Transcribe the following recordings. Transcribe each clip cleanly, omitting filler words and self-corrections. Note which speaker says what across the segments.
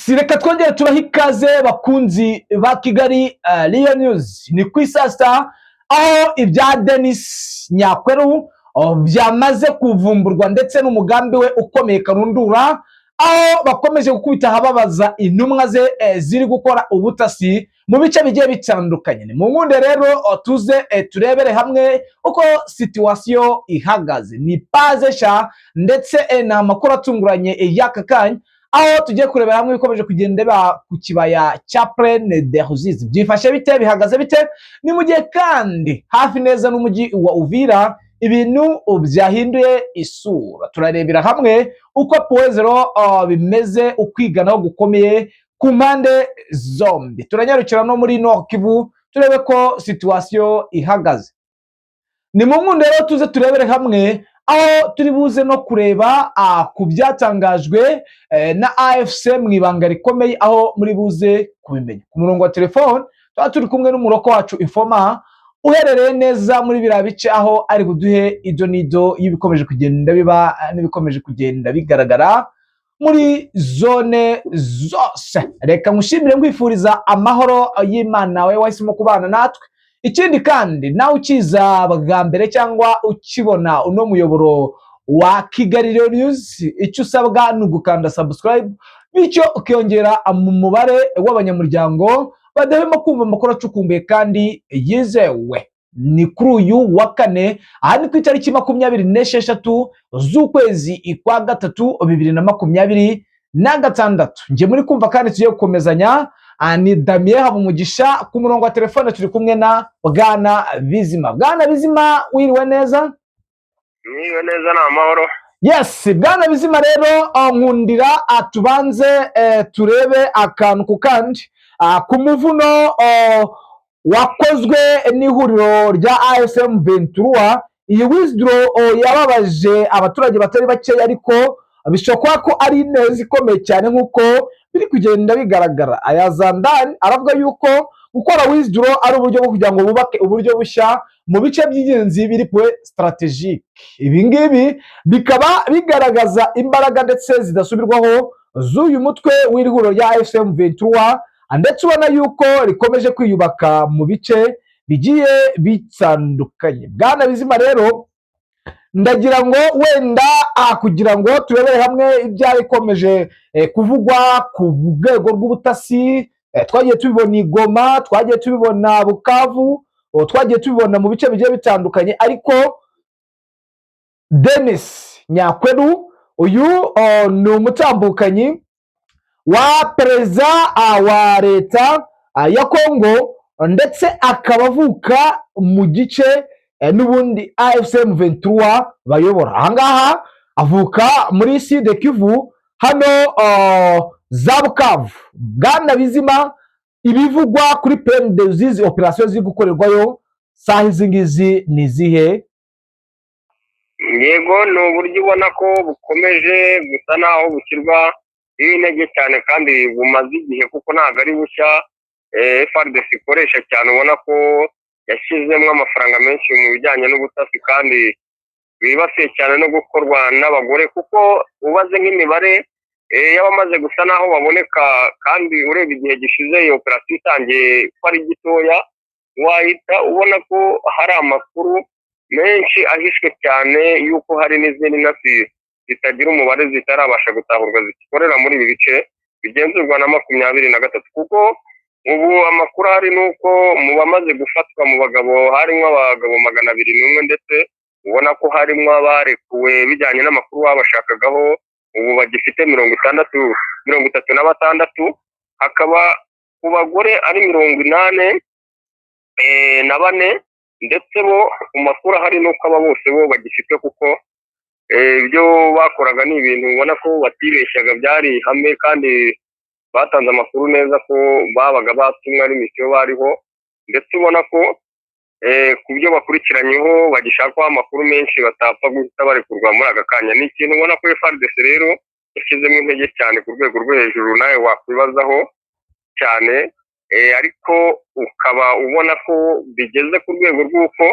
Speaker 1: Reka twongere tubaha ikaze bakunzi ba Kigali Real News. Ni ku isasta aho ibya Denis Nyakweru byamaze kuvumburwa ndetse n'umugambi we ukomeye karundura, aho bakomeje gukubita hababaza intumwa ze ziri gukora ubutasi mu bice bigiye bitandukanye. Ni mu nkunde rero tuze turebere hamwe uko situation ihagaze. Ni pazesha ndetse na makuru atunguranye y'aka kanya, aho tugiye kurebera hamwe bikomeje kugenda ba ku kibaya cya Plaine de Ruzizi. Byifashe bite, bihagaze bite? Ni mu gihe kandi hafi neza n'umujyi wa Uvira ibintu byahinduye isura. Turarebera hamwe uko Poezero bimeze, ukwiganaho gukomeye ku mpande zombi. Turanyarukira no muri Nord Kivu turebe ko situation ihagaze. Ni mu nkunde rero tuze turebere hamwe aho turi buze no kureba ku byatangajwe na AFC mu ibanga rikomeye, aho muri buze kubimenya. Ku murongo wa telefone tuba turi kumwe n'umuroko wacu Informa uherereye neza muri biriya bice, aho ari buduhe ido nido y'ibikomeje kugenda biba n'ibikomeje kugenda bigaragara muri zone zose. Reka ngushimire ngwifuriza amahoro y'Imana we wahisemo kubana natwe. Ikindi kandi nawe ukiza bwa mbere cyangwa ukibona uno muyoboro wa Kigali Real News, icyo usabwa ni ugukanda subscribe, bityo ukiyongera mu mubare w'abanyamuryango badahema kumva amakuru acukumbuye kandi yizewe. Ni kuri uyu wa kane, aha ni ku itariki 26 z'ukwezi kwa gatatu 2026. Nje muri kumva kandi tugiye gukomezanya ni Damien Habumugisha. Ku murongo wa telefone turi kumwe na Bwana Bizima. Bwana Bizima, wiriwe neza?
Speaker 2: Niwe neza na amahoro.
Speaker 1: Yes, Bwana Bizima rero nkundira tubanze turebe akantu ku kandi ku muvuno wakozwe n'ihuriro rya ASM 23. Iyi withdraw yababaje abaturage batari bake, ariko bishobora ko ari ineza ikomeye cyane nk'uko biri kugenda bigaragara. Ayazandani aravuga yuko gukora withdraw ari uburyo bwo kugira ngo bubake uburyo bushya mu bice by'ingenzi biri point strategique. Ibi ngibi bikaba bigaragaza imbaraga ndetse zidasubirwaho z'uyu mutwe w'ihuriro rya AFM 23, ndetse ubona yuko rikomeje kwiyubaka mu bice bigiye bitandukanye. Bwana Bizima rero ndagira ngo wenda kugira ngo turebere hamwe ibyarikomeje kuvugwa ku rwego rw'ubutasi. Twagiye tubibona i Goma, twagiye tubibona Bukavu, twagiye tubibona mu bice bigiye bitandukanye, ariko Denis Nyakweru uyu ni umutambukanyi wa perezida wa leta ya Kongo, ndetse akaba avuka mu gice n'ubundi AFM 23 bayobora. Ahangaha avuka muri Sud Kivu, hano za Bukavu. Bwana Bizima, ibivugwa kuri Plaine de Ruzizi operation ziri gukorerwayo saha izi ngizi ni zihe?
Speaker 2: Yego, ni uburyo ubona ko bukomeje gusa naho bushyirwa intege cyane kandi bumaze igihe, kuko ntabwo ari bushya. FARDC ikoresha cyane, ubona ko yashyizemo amafaranga menshi mu bijyanye n'ubutasi kandi bibasiye cyane no gukorwa n'abagore, kuko ubaze nk'imibare y'abamaze gusa naho baboneka, kandi ureba igihe gishize iyo operasiyo itangiye ko ari gitoya, wahita ubona ko hari amakuru menshi ahishwe cyane yuko hari n'izindi ntasi zitagira umubare zitarabasha gutahurwa zikorera muri ibi bice bigenzurwa na 23, kuko ubu amakuru hari nuko mu bamaze gufatwa mu bagabo harimo abagabo 201, ndetse ubona ko harimo abarekuwe bijyanye n'amakuru babashakagaho, ubu bagifite 36, hakaba ku bagore ari 84, ndetse bo ku makuru hari nuko aba bose bo bagifite, kuko ibyo bakoraga ni ibintu ubona ko batibeshyaga, byari ihame kandi batanze amakuru neza ko babaga batumwe ari misiyo bariho, ndetse ubona ko ku byo bakurikiranyeho bagishakaho amakuru menshi batapfa guhita barekurwa muri aka kanya. Ni ikintu ubona ko FARDC rero yashyizemo intege cyane ku rwego rwo hejuru, nawe wakwibazaho cyane, ariko ukaba ubona ko bigeze ku rwego rw'uko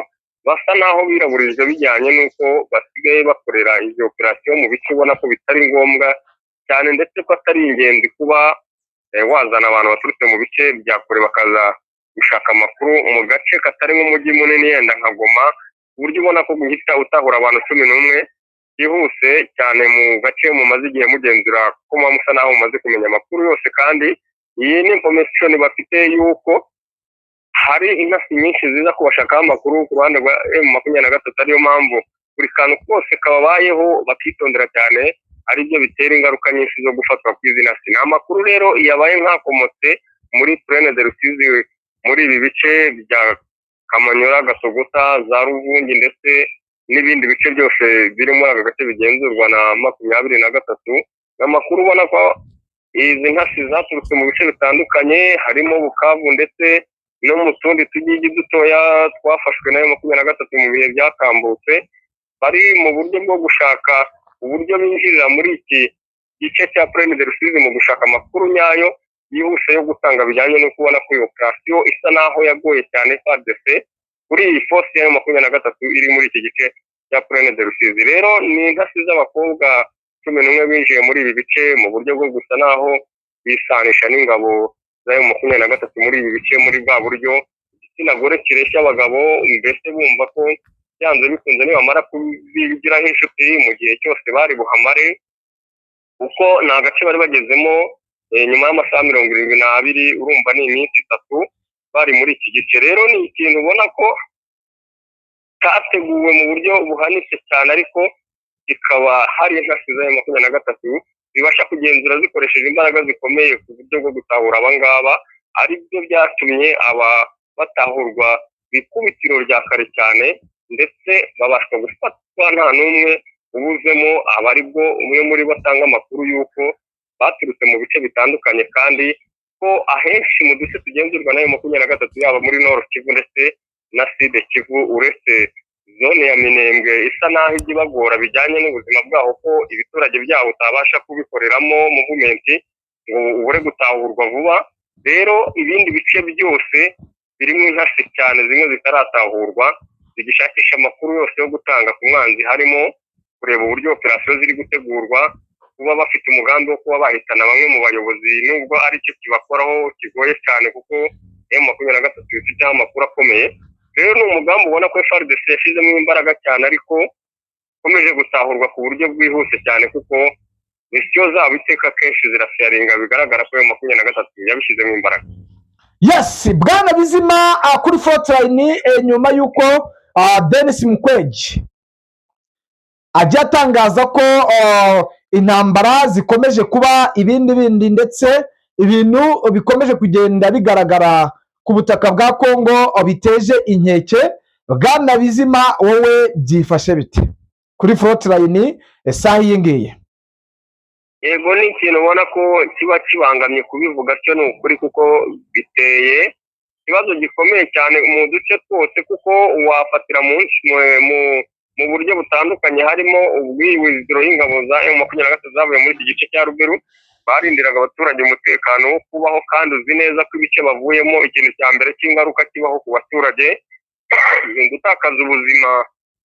Speaker 2: basa naho biraburijwe bijyanye n'uko basigaye bakorera izi operasiyo mu bice ubona ko bitari ngombwa cyane, ndetse ko atari ingenzi kuba wazana abantu baturutse mu bice bya kure bakaza gushaka amakuru mu gace katari nk'umujyi munini yenda nka Goma, ku buryo ubona ko guhita utahura abantu 11 byihuse cyane mu gace mumaze igihe mugenzura ko musa naho mumaze kumenya amakuru yose. Kandi iyi ni information bafite yuko hari intasi nyinshi ziza kubashakaho amakuru ku ruhande rwa M23, ariyo mpamvu buri kantu kose kababayeho bakitondera cyane, ari byo bitera ingaruka nyinshi zo gufatwa kw'izi ntasi. Ni amakuru rero yabaye nkakomotse muri Plaine de Rusizi, muri ibi bice bya Kamanyora, Gasogota, za Ruvungi ndetse n'ibindi bice byose biri muri aka gace bigenzurwa na 23. Amakuru ubona ko izi ntasi zaturutse mu bice bitandukanye, harimo Bukavu ndetse no mu tundi tujiji dutoya twafashwe na M23 mu bihe byakambutse, bari mu buryo bwo gushaka uburyo binjirira muri iki gice cya Plaine de Rusizi mu gushaka amakuru nyayo yihuse yo gutanga bijyanye no kubona ko iyo operation isa naho yagoye cyane FARDC kuri iyi force ya M23 iri muri iki gice cya Plaine de Rusizi. Rero ni intasi z'abakobwa 11 binjiye muri ibi bice mu buryo bwo gusa naho bisanisha n'ingabo za M23 muri ibi bice, muri bwa buryo igitsina gore kireshya abagabo, mbese bumva ko byanze bikunze nibamara kubigiraho inshuti mu gihe cyose bari buhamare, kuko ni agace bari bagezemo nyuma y'amasaha 72, urumva ni iminsi 3 bari muri iki gice. Rero ni ikintu ubona ko kateguwe mu buryo buhanitse cyane, ariko kikaba hari intasi za M23 zibasha kugenzura zikoresheje imbaraga zikomeye ku buryo bwo gutahura abangaba, ari byo byatumye aba batahurwa bikubitiro rya kare cyane, ndetse babashwa gufatwa nta n'umwe ubuzemo, aba ari bwo umwe muri bo atanga amakuru y'uko baturutse mu bice bitandukanye, kandi ko ahenshi mu duce tugenzurwa na M23 yaba muri Nord Kivu ndetse na Sud Kivu, uretse zone ya Minembwe isa naho igibagora bijyanye n'ubuzima bwaho, ko ibiturage byaho utabasha kubikoreramo movement ngo ubure gutahurwa vuba. Rero ibindi bice byose birimo intasi cyane zimwe zitaratahurwa, zigishakisha amakuru yose yo gutanga ku mwanzi, harimo kureba uburyo operation ziri gutegurwa, kuba bafite umugambi wo kuba bahitana bamwe mu bayobozi, nubwo ari cyo kibakoraho kigoye cyane kuko M23 ifite amakuru akomeye. Rero ni umugambi ubona ko FARDC yashizemo imbaraga cyane, ariko ukomeje gutahurwa ku buryo bwihuse cyane, kuko misiyo zabo iteka kenshi zirafiyaringa, bigaragara ko M23 yabishizemo imbaraga.
Speaker 1: Yes, Bwana Bizima kuri Frontline, nyuma yuko Denis Mukwege ajya atangaza ko intambara zikomeje kuba ibindi ndetse ibintu bikomeje kugenda bigaragara ku butaka bwa Kongo biteje inkeke. Bwana Bizima, wowe byifashe bite kuri Frontline saha iyi ngiyi?
Speaker 2: Yego, ni ikintu ubona ko kiba kibangamye kubivuga, cyo ni ukuri, kuko biteye ikibazo gikomeye cyane mu duce twose, kuko wafatira mu buryo butandukanye, harimo ubwiwiziro y'ingabo za M23 zavuye muri iki gice cya Ruberu, barindiraga abaturage umutekano wo kubaho, kandi uzi neza ko ibice bavuyemo ikintu cya mbere cy'ingaruka kibaho ku baturage gutakaza ubuzima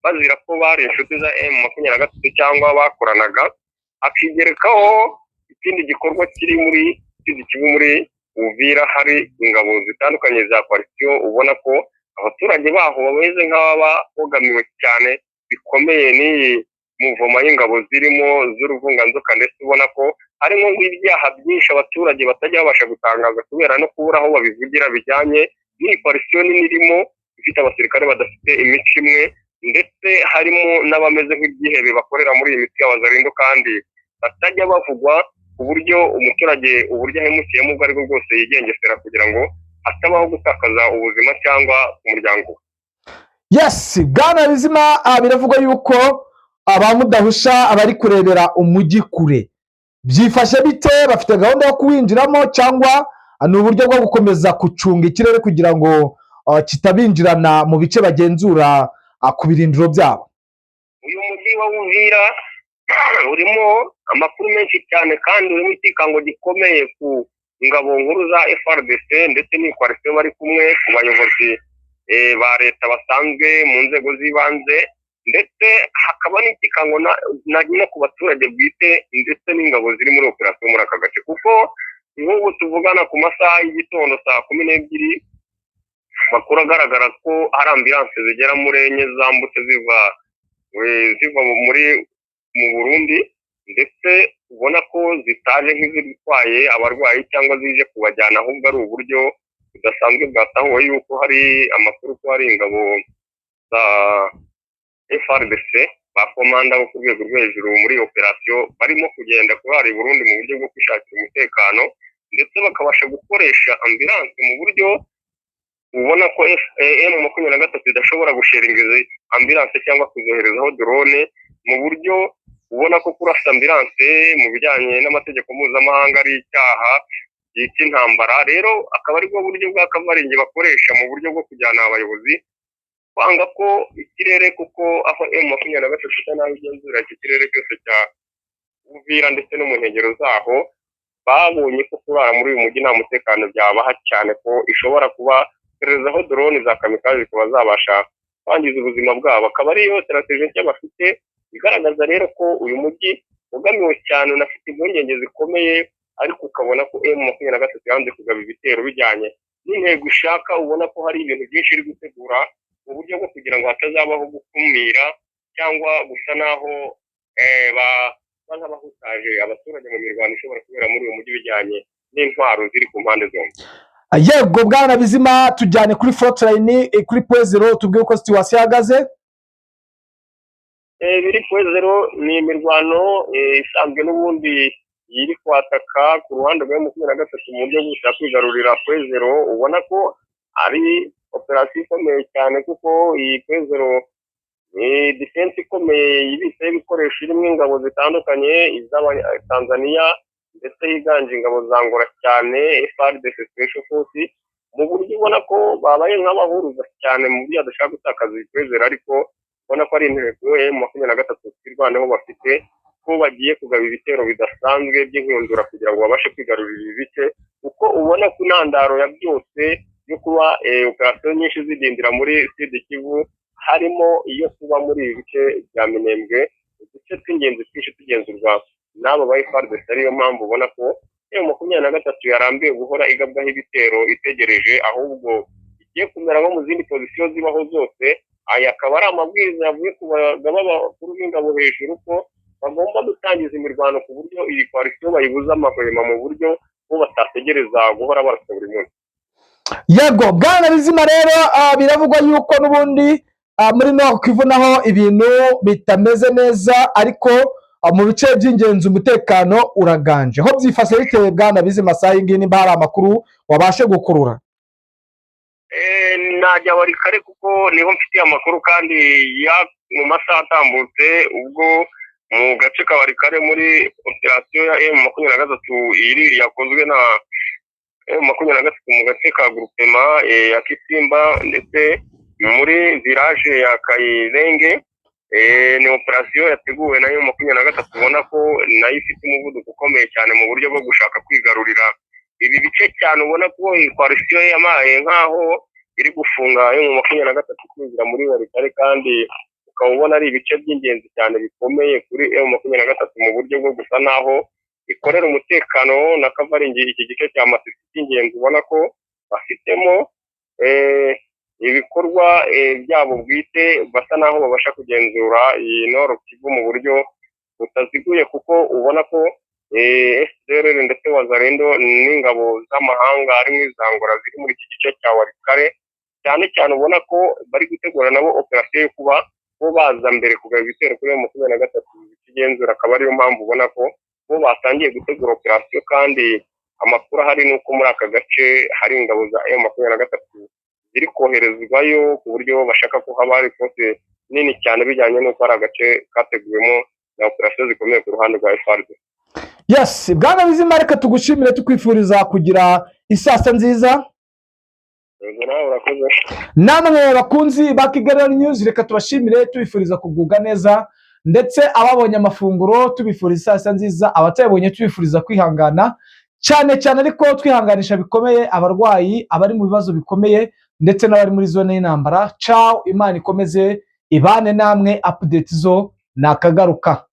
Speaker 2: bazira ko bari inshuti za M23 cyangwa bakoranaga. Akigerekaho ikindi gikorwa kiri muri Kivu, muri Uvira, hari ingabo zitandukanye za coalition, ubona ko abaturage baho bameze nk'ababa bogamiwe cyane bikomeye n'iyi muvoma y'ingabo zirimo z'uruvunganzoka, ndetse ubona ko harimo ibyaha byinshi abaturage batajya babasha gutangaza kubera no kubura aho babivugira, bijyanye n'iyi coalition nini irimo ifite abasirikare badafite imico imwe, ndetse harimo n'abameze nk'ibyihebe bakorera muri iyi mitwe y'abazarindo, kandi batajya bavugwa ku buryo umuturage uburyo ahemukiyemo ubwo aribwo bwose yigengesera kugira ngo hatabaho gutakaza ubuzima cyangwa umuryango.
Speaker 1: Yes, Bwana Bizima, biravugwa yuko abamudahusha abari kurebera umujyi kure. Byifashe bite? Bafite gahunda yo kuwinjiramo cyangwa ni uburyo bwo gukomeza gucunga ikirere kugira ngo kitabinjirana mu bice bagenzura ku birindiro byabo?
Speaker 2: Uyu mujyi wa Uvira urimo amakuru menshi cyane, kandi urimo ikikango gikomeye ku ngabo nkuru za FARDC ndetse n'ikoalition bari kumwe, ku bayobozi ba leta basanzwe mu nzego z'ibanze, ndetse hakaba n'ikikango no ku baturage bwite ndetse n'ingabo ziri muri operation muri aka gace, kuko nk'ubu tuvugana ku masaha y'igitondo saa 12 makuru agaragara ko hari ambulance zigera muri enye zambutse ziva mu Burundi, ndetse ubona ko zitaje nk'izitwaye abarwayi cyangwa zije kubajyana, ahubwo ari uburyo budasanzwe bwatahuwe yuko hari amakuru ko hari ingabo za FARDC ba komanda bo ku rwego rwo hejuru muri operasiyo barimo kugenda kurara i Burundi mu buryo bwo kwishakira umutekano, ndetse bakabasha gukoresha ambulance mu buryo ubona ko M23 idashobora gusheringa ambulance cyangwa kuzoherezaho drone, mu buryo ubona ko kurasa ambulance mu bijyanye n'amategeko mpuzamahanga ari icyaha cy'intambara. Rero akaba ari bwo buryo bwa kavaringi bakoresha mu buryo bwo kujyana abayobozi kwanga ko ikirere, kuko aho M23 naho igenzura iki kirere cyose cya Uvira ndetse no mu nkengero zaho, babonye ko kurara muri uyu mujyi nta mutekano byabaha cyane, ko ishobora kuba koherezaho drone za kamikaze kuba zabasha kwangiza ubuzima bwabo. Akaba ariyo strategie nshya bafite igaragaza rero ko uyu mujyi ugamiwe cyane, unafite impungenge zikomeye, ariko ukabona ko M23 yanze kugaba ibitero bijyanye n'intego ishaka. Ubona ko hari ibintu byinshi iri gutegura mu buryo bwo kugira ngo hatazabaho gukumira cyangwa gusa naho nk'abahutaje abaturage mu mirwano ishobora kubera muri uyu mujyi bijyanye n'intwaro ziri ku mpande zombi.
Speaker 1: Yego bwana Bizima, tujyane kuri frontline kuri point zero, tubwiye uko situation ihagaze.
Speaker 2: Biri point zero ni imirwano isanzwe n'ubundi iri kwataka ku ruhande rwa M23 mu buryo bwo kwigarurira point zero. Ubona ko ari operasiyo ikomeye cyane, kuko iyi point zero ni defense ikomeye yibitse ibikoresho irimo ingabo zitandukanye, Tanzania ndetse higanje ingabo za Angola cyane, FARDC Special Force, mu buryo ubona ko babaye nk'abahuruza cyane mu buryo adashaka gutakaza ikwezera, ariko ubona ko ari intego M23 twirwaneho bafite ko bagiye kugaba ibitero bidasanzwe by'inkundura kugira ngo babashe kwigarurira ibice, kuko ubona ko intandaro ya byose yo kuba operasiyo nyinshi zidindira muri Sud Kivu harimo iyo kuba muri ibi bice bya Minembwe, uduce tw'ingenzi twinshi tugenzurwa n'abo ba FARDC. ariyo mpamvu ubona ko M23 yarambiwe guhora igabwaho ibitero itegereje, ahubwo igiye kumera nko mu zindi pozisiyo zibaho zose. Aya akaba ari amabwiriza yavuye ku bagaba bakuru b'ingabo hejuru ko bagomba gutangiza imirwano ku buryo iyi koalisiyo bayibuza amahwema, mu buryo bo batategereza guhora barasa buri munsi.
Speaker 1: Yego bwana Bizima, rero biravugwa yuko n'ubundi muri Nord Kivu naho ibintu bitameze neza, ariko mu bice by'ingenzi umutekano uraganje. Ho byifashe bitewe bwana Bizima saa yingi, nimba hari amakuru wabashe gukurura?
Speaker 2: Najya bari kare kuko niho mfitiye amakuru, kandi mu masaha atambutse ubwo mu gace ka Barikare muri operasiyo ya M23 iri yakozwe na M23 mu gace ka groupement ya Kisimba ndetse muri village ya Kayirenge. Ni operasiyo yateguwe na M23, ubona ko nayo ifite umuvuduko ukomeye cyane mu buryo bwo gushaka kwigarurira ibi bice cyane. Ubona ko koalisiyo yamaye nkaho iri gufunga M23 kwinjira muri Barikare, kandi ukaba ubona ari ibice by'ingenzi cyane bikomeye kuri M23 mu buryo bwo gusa naho ikorera umutekano na kavaringi iki gice cya Masisi cy'ingenzi. Ubona ko bafitemo ibikorwa byabo bwite, basa naho babasha kugenzura iyi Nord Kivu mu buryo butaziguye, kuko ubona ko FDLR ndetse Wazalendo n'ingabo z'amahanga harimo iza Angola ziri muri iki gice cya Warikare cyane cyane. Ubona ko bari gutegura nabo operasiyo yo kuba bo baza mbere kugaba ibitero kuri M23 bikigenzura. Akaba ariyo mpamvu ubona ko bo batangiye gutegura operasiyo, kandi amakuru ahari ni uko muri aka gace hari ingabo za M23 ziri koherezwayo ku buryo bashaka ko haba hari force nini cyane, bijyanye n'uko ari agace kateguwemo na operasiyo zikomeye ku ruhande rwa FARDC.
Speaker 1: Yes bwana Bizima, reka tugushimire tukwifuriza kugira isasa nziza. Namwe bakunzi ba Kigali News, reka tubashimire tubifuriza kugubwa neza, ndetse ababonye amafunguro tubifuriza isasa nziza, abatabonye tubifuriza kwihangana cyane cyane, ariko twihanganisha bikomeye abarwayi, abari mu bibazo bikomeye, ndetse n'abari muri zone y'intambara. Ciao, Imana ikomeze ibane namwe. Update zo nakagaruka.